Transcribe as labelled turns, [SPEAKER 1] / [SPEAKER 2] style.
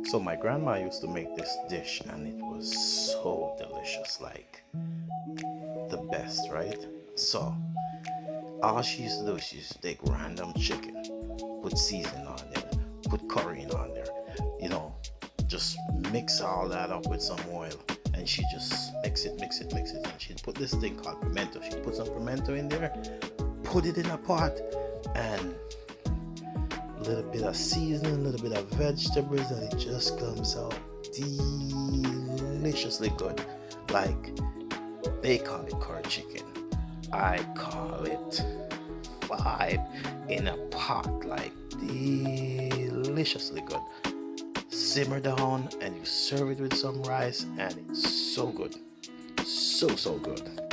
[SPEAKER 1] So my grandma used to make this dish and it was so delicious, like the best, right? So all she used to do is she used to take random chicken, put seasoning on there, put curry in on there, you know, just mix all that up with some oil, and she just mix it, and she'd put this thing called pimento. She'd put some pimento in there, put it in a pot, and a little bit of seasoning, a little bit of vegetables, and it just comes out deliciously good. Like they call it curry chicken, I call it five in a pot, like deliciously good. Simmer down and you serve it with some rice, and it's so good, so good.